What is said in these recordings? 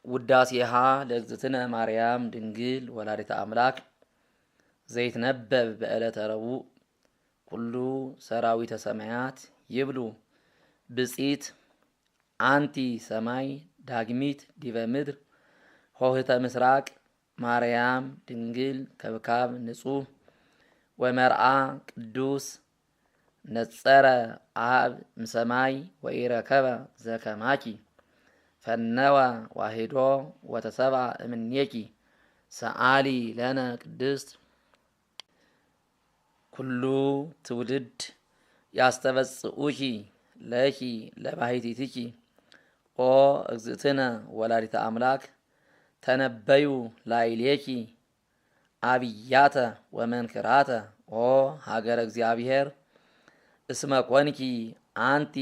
ውዳሴሃ ለእግዝእትነ ማርያም ድንግል ወላዲተ አምላክ ዘይትነበብ በዕለተ ረቡዕ ኩሉ ሰራዊተ ሰማያት ይብሉ ብፅኢት አንቲ ሰማይ ዳግሚት ዲበ ምድር ሆህተ ምስራቅ ማርያም ድንግል ከብካብ ንጹሕ ወመርአ ቅዱስ ነጸረ አብ እምሰማይ ወኢረከበ ዘከማኪ ፈነወ ዋሂዶ ወተሰብአ እምኔኪ ሰአሊ ለነ ቅድስት ኩሉ ትውልድ ያስተበጽኡኪ ለኪ ለባሕቲትኪ ኦ እግዝእትነ ወላዲተ አምላክ ተነበዩ ላዕሌኪ አብያተ ወመንክራተ ኦ ሀገረ እግዚአብሔር እስመ ኮንኪ አንቲ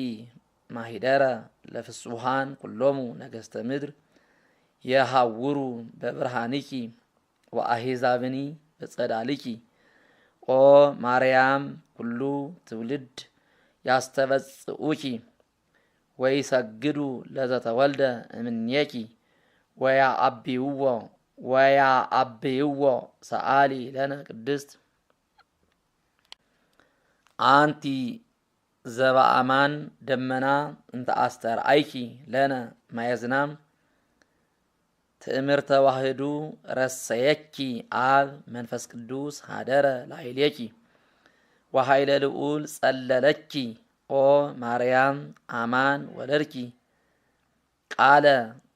ማሂደረ ለፍጹሃን ኩሎሙ ነገስተ ምድር የሃውሩ በብርሃንኪ ወአሕዛብኒ በጸዳልኪ ኦ ማርያም ኩሉ ትውልድ ያስተበጽኡኪ ወይሰግዱ ለዘተወልደ እምኔኪ ወያአብይዎ ሰአሊ ለነ ቅድስት አንቲ ዘበአማን ደመና እንተ አስተርአይኪ ለነ ማየዝናም ትእምርተ ዋህዱ ረሰየኪ አብ መንፈስ ቅዱስ ሀደረ ላዕሌኪ ወኃይለ ልዑል ጸለለኪ ኦ ማርያም አማን ወለድኪ ቃለ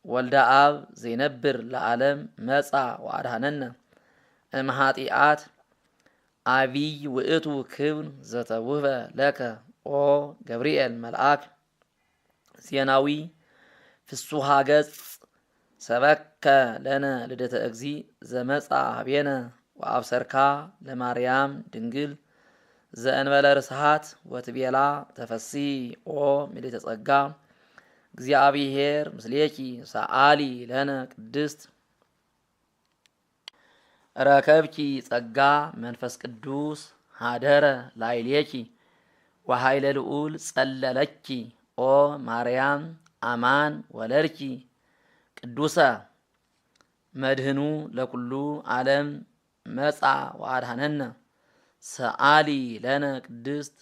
ወልደ አብ ዘይነብር ለዓለም መጻ ወአድኀነነ እምኃጢአት አቢይ ውእቱ ክብር ዘተውህበ ለከ ኦ ገብርኤል መልአክ ዜናዊ ፍሱሃ ገጽ ሰበከ ለነ ልደተ እግዚእ ዘመጻ ኀቤነ ወአብሰርካ ለማርያም ድንግል ዘእንበለ ርስሓት ወትቤላ ተፈሥሒ ኦ ምልዕተ ጸጋ እግዚአብሔር ምስሌኪ ሰአሊ ለነ ቅድስት ረከብኪ ጸጋ መንፈስ ቅዱስ ሀደረ ላዕሌኪ ወኃይለ ልዑል ጸለለኪ ኦ ማርያም አማን ወለድኪ ቅዱሰ መድህኑ ለኩሉ ዓለም መጻ ወአድኀነነ ሰአሊ ለነ ቅድስት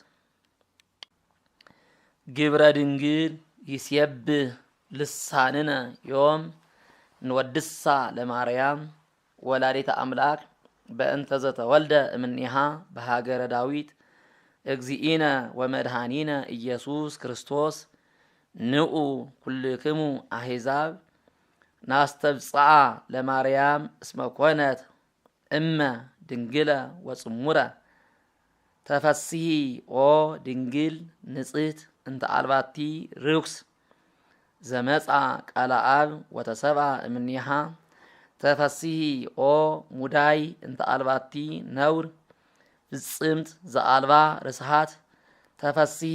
ግብረ ድንግል ይሴብህ ልሳንነ ዮም እንወድሳ ለማርያም ወላዲተ አምላክ በእንተ ዘተወልደ እምኔሃ በሀገረ ዳዊት እግዚእነ ወመድኃኒነ ኢየሱስ ክርስቶስ ንዑ ኩልክሙ አሕዛብ ናስተብጽዓ ለማርያም እስመ ኮነት እመ ድንግለ ወጽሙረ ተፈሥሒ ኦ ድንግል ንጽሕት እንተ አልባቲ ርኩስ ዘመጻ ቃለ አብ ወተሰብአ እምኔሃ ተፈሥሒ ኦ ሙዳይ እንተ አልባቲ ነውር ፍጽምት ዘአልባ ርስሓት ተፈሥሒ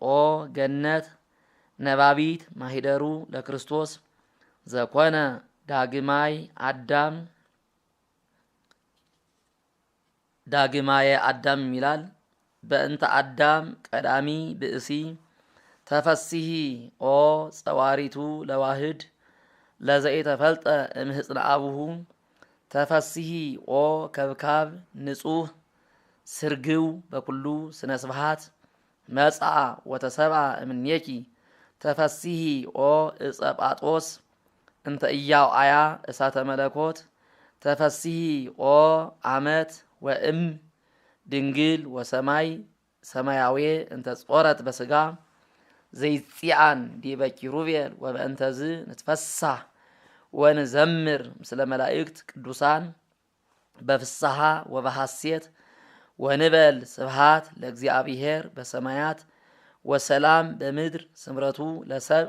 ኦ ገነት ነባቢት ማሂደሩ ለክርስቶስ ዘኮነ ዳግማየ አዳም ይላል። በእንተ አዳም ቀዳሚ ብእሲ ተፈሥሒ ኦ ጸዋሪቱ ለዋህድ ለዘኢተፈልጠ እምህፅነ አቡሁ ተፈሥሒ ኦ ከብካብ ንጹሕ ስርግው በኩሉ ስነ ስብሃት መጻ ወተሰብአ እምኔኪ ተፈሥሒ ኦ ዕፀ ጳጦስ እንተ ኢያውአያ እሳተ መለኮት ተፈሥሒ ኦ አመት ወእም ድንግል ወሰማይ ሰማያዊ እንተ ጾረት በስጋ ዘይጽአን ዲበ ኪሩቤል ወበእንተዝ ንትፈሳህ ወንዘምር ምስለ መላእክት ቅዱሳን በፍስሓ ወበሐሴት ወንበል ስብሃት ለእግዚአብሔር በሰማያት ወሰላም በምድር ስምረቱ ለሰብ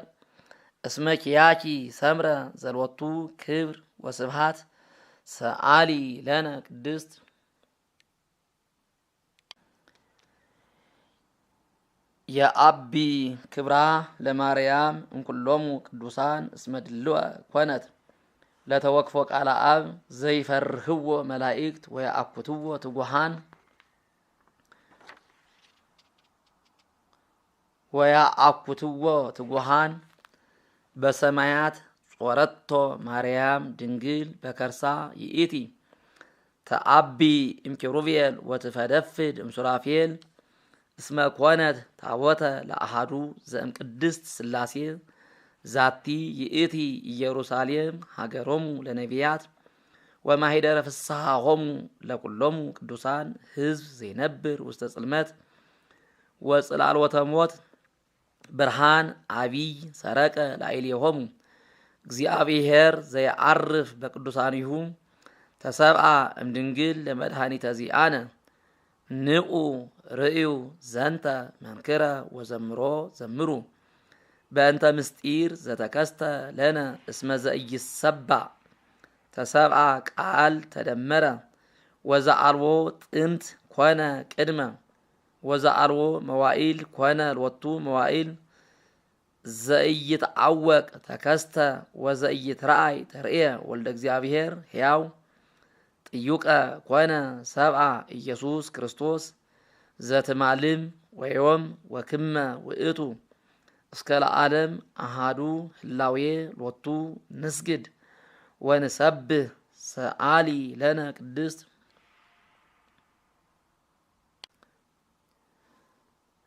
እስመ ኪያኪ ሰምረ ዘልወቱ ክብር ወስብሃት ሰአሊ ለነ ቅድስት የአቢ ክብራ ለማርያም እንኩሎሙ ቅዱሳን እስመ ድልወ ኮነት ለተወክፎ ቃለ አብ ዘይፈርህዎ መላእክት ወየአኩትዎ ትጉሃን ወያአኩትዎ ትጉሃን በሰማያት ጾረቶ ማርያም ድንግል በከርሳ ይእቲ ተአቢ እምኪሩቤል ወትፈደፍድ እምሱራፌል እስመ ኮነት ታቦተ ለአሃዱ ዘእም ቅድስት ሥላሴ ዛቲ ይእቲ ኢየሩሳሌም ሀገሮሙ ለነቢያት ወማሂደረ ፍስሐሆሙ ለኩሎሙ ቅዱሳን ሕዝብ ዘይነብር ውስተ ጽልመት ወጽላልወተ ሞት ብርሃን አቢይ ሰረቀ ላዕሌሆሙ እግዚአብሔር ዘይዓርፍ በቅዱሳኒሁ ተሰብአ እምድንግል ለመድኃኒተ ዚአነ ንዑ ርእዩ ዘንተ መንክረ ወዘምሮ ዘምሩ በእንተ ምስጢር ዘተከስተ ለነ እስመ ዘኢይሰባእ ተሰብአ ቃል ተደመረ ወዘአልቦ ጥንት ኮነ ቅድመ ወዘአልቦ መዋኢል ኮነ ሎቱ መዋኢል ዘኢይትዐወቅ ተከስተ ወዘኢይትረአይ ተርእየ ወልደ እግዚአብሔር ሕያው ጥዩቀ ኮነ ሰብአ ኢየሱስ ክርስቶስ ዘትማልም ወዮም ወክመ ውእቱ እስከ ለዓለም አሃዱ ህላዌ ሎቱ ንስግድ ወንሰብህ ሰአሊ ለነ ቅድስት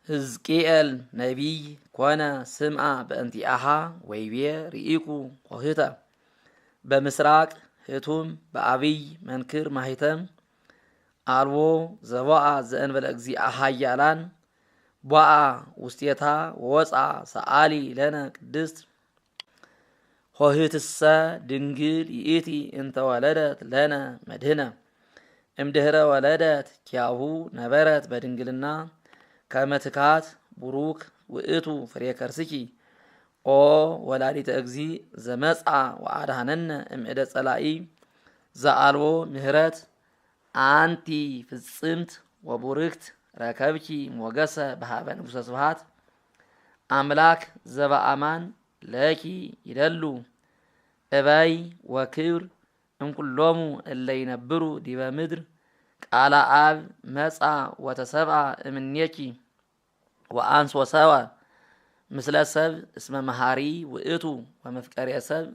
ሕዝቅኤል ነቢይ ኮነ ስምዐ በእንቲአሃ ወይቤ ርኢኩ ኆኅተ በምስራቅ ህቱም በአብይ መንክር ማሂተም አልቦ ዘቦአ ዘእንበለ እግዚአ ኃያላን ቦአ ውስቴታ ወወፃ ሰአሊ ለነ ቅድስት ኆኅትሰ ድንግል ይእቲ እንተ ወለደት ለነ መድህነ እምድህረ ወለደት ኪያሁ ነበረት በድንግልና ከመትካት ቡሩክ ውእቱ ፍሬ ከርስኪ ኦ ወላዲተ እግዚ ዘመጻ ወአድኀነነ እምእደ ጸላኢ ዘአልቦ ምህረት አንቲ ፍጽምት ወቡርክት ረከብኪ ሞገሰ በሃበ ንጉሠ ስብሐት አምላክ ዘበአማን ለኪ ይደሉ እበይ ወክብር እምኩሎሙ እለ ይነብሩ ዲበ ምድር ቃለ አብ መጻ ወተሰብአ እምኔኪ ወአንሶ ሰብአ ምስለ ሰብ እስመ መሃሪ ውእቱ ወመፍቀሬ ሰብ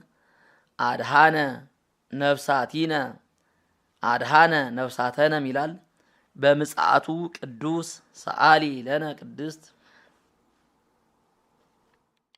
አድሃነ ነፍሳቲነ አድሃነ ነፍሳተነ ይላል። በምጽአቱ ቅዱስ ሰአሊ ለነ ቅድስት